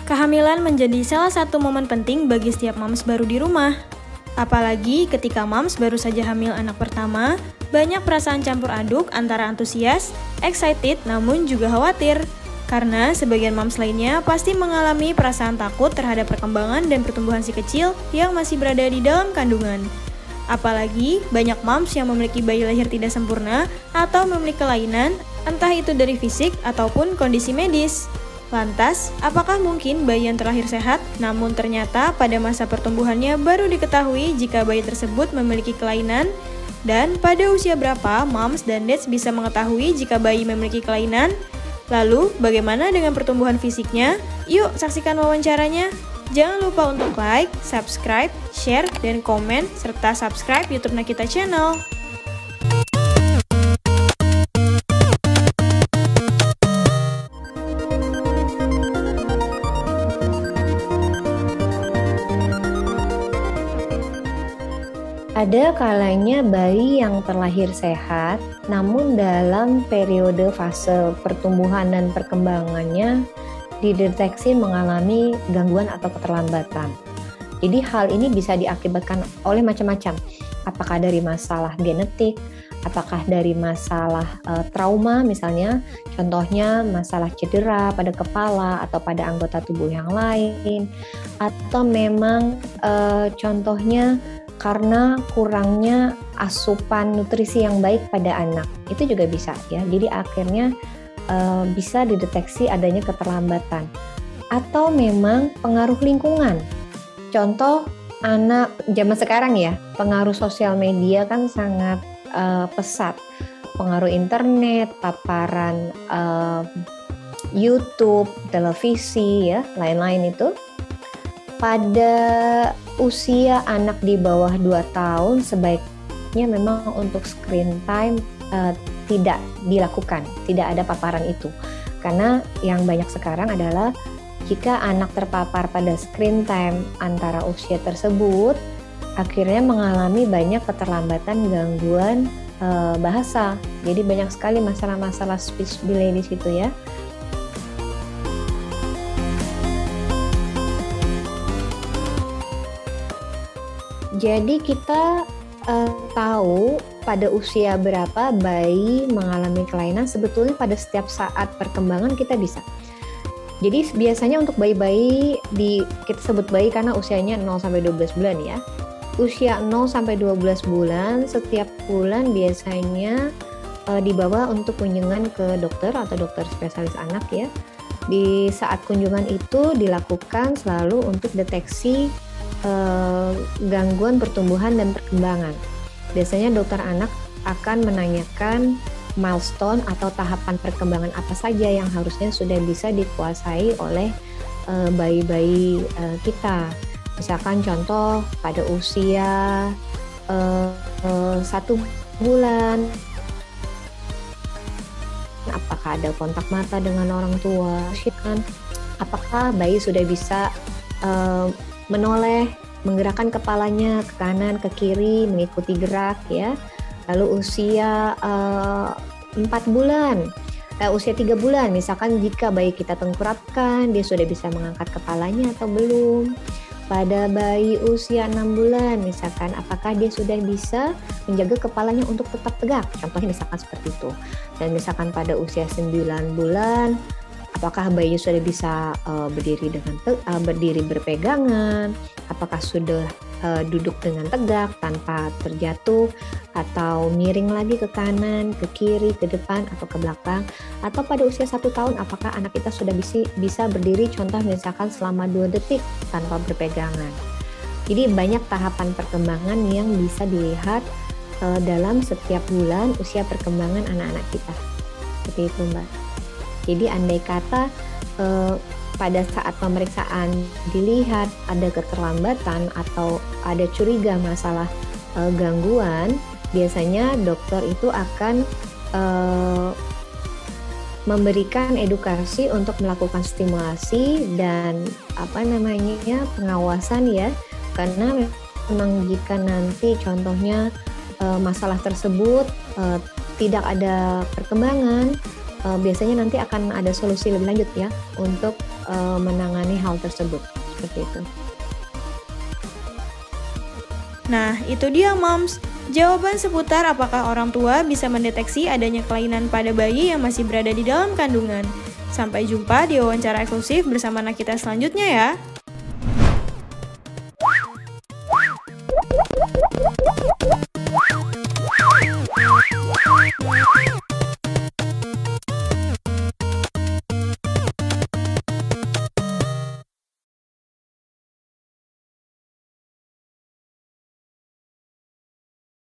Kehamilan menjadi salah satu momen penting bagi setiap moms baru di rumah. Apalagi ketika moms baru saja hamil anak pertama, banyak perasaan campur aduk antara antusias, excited, namun juga khawatir. Karena sebagian moms lainnya pasti mengalami perasaan takut terhadap perkembangan dan pertumbuhan si kecil yang masih berada di dalam kandungan. Apalagi banyak moms yang memiliki bayi lahir tidak sempurna atau memiliki kelainan, entah itu dari fisik ataupun kondisi medis. Lantas, apakah mungkin bayi yang terlahir sehat, namun ternyata pada masa pertumbuhannya baru diketahui jika bayi tersebut memiliki kelainan? Dan pada usia berapa moms dan dads bisa mengetahui jika bayi memiliki kelainan? Lalu, bagaimana dengan pertumbuhan fisiknya? Yuk, saksikan wawancaranya! Jangan lupa untuk like, subscribe, share, dan komen, serta subscribe YouTube Nakita Channel. Ada kalanya bayi yang terlahir sehat, namun dalam periode fase pertumbuhan dan perkembangannya dideteksi mengalami gangguan atau keterlambatan. Jadi hal ini bisa diakibatkan oleh macam-macam. Apakah dari masalah genetik, apakah dari masalah trauma misalnya, contohnya masalah cedera pada kepala atau pada anggota tubuh yang lain, atau memang contohnya karena kurangnya asupan nutrisi yang baik pada anak, itu juga bisa ya. Jadi akhirnya bisa dideteksi adanya keterlambatan, atau memang pengaruh lingkungan. Contoh anak zaman sekarang ya, pengaruh sosial media kan sangat pesat, pengaruh internet, paparan YouTube, televisi ya, lain-lain itu. Pada usia anak di bawah 2 tahun sebaiknya memang untuk screen time tidak dilakukan, tidak ada paparan itu. Karena yang banyak sekarang adalah jika anak terpapar pada screen time antara usia tersebut, akhirnya mengalami banyak keterlambatan gangguan bahasa. Jadi banyak sekali masalah-masalah speech delay di situ ya. Jadi kita tahu pada usia berapa bayi mengalami kelainan, sebetulnya pada setiap saat perkembangan kita bisa. Jadi biasanya untuk bayi-bayi, kita sebut bayi karena usianya 0-12 bulan ya. Usia 0-12 bulan, setiap bulan biasanya dibawa untuk kunjungan ke dokter atau dokter spesialis anak ya. Di saat kunjungan itu dilakukan selalu untuk deteksi gangguan pertumbuhan dan perkembangan. Biasanya dokter anak akan menanyakan milestone atau tahapan perkembangan apa saja yang harusnya sudah bisa dikuasai oleh bayi-bayi kita. Misalkan contoh pada usia 1 bulan, apakah ada kontak mata dengan orang tua, apakah bayi sudah bisa menoleh, menggerakkan kepalanya ke kanan, ke kiri, mengikuti gerak ya. Lalu usia 4 bulan, usia 3 bulan, misalkan jika bayi kita tengkurapkan, dia sudah bisa mengangkat kepalanya atau belum. Pada bayi usia 6 bulan, misalkan apakah dia sudah bisa menjaga kepalanya untuk tetap tegak, contohnya misalkan seperti itu. Dan misalkan pada usia 9 bulan, apakah bayi sudah bisa berdiri berpegangan, apakah sudah duduk dengan tegak tanpa terjatuh, atau miring lagi ke kanan, ke kiri, ke depan, atau ke belakang. Atau pada usia 1 tahun, apakah anak kita sudah bisa berdiri contoh misalkan selama 2 detik tanpa berpegangan. Jadi banyak tahapan perkembangan yang bisa dilihat dalam setiap bulan usia perkembangan anak-anak kita. Seperti itu Mbak. Jadi andai kata pada saat pemeriksaan dilihat ada keterlambatan atau ada curiga masalah gangguan, biasanya dokter itu akan memberikan edukasi untuk melakukan stimulasi dan pengawasan ya. Karena memang jika nanti contohnya masalah tersebut tidak ada perkembangan, biasanya nanti akan ada solusi lebih lanjut ya untuk menangani hal tersebut. Seperti itu. Nah, itu dia moms. Jawaban seputar apakah orang tua bisa mendeteksi adanya kelainan pada bayi yang masih berada di dalam kandungan. Sampai jumpa di wawancara eksklusif bersama Nakita selanjutnya ya.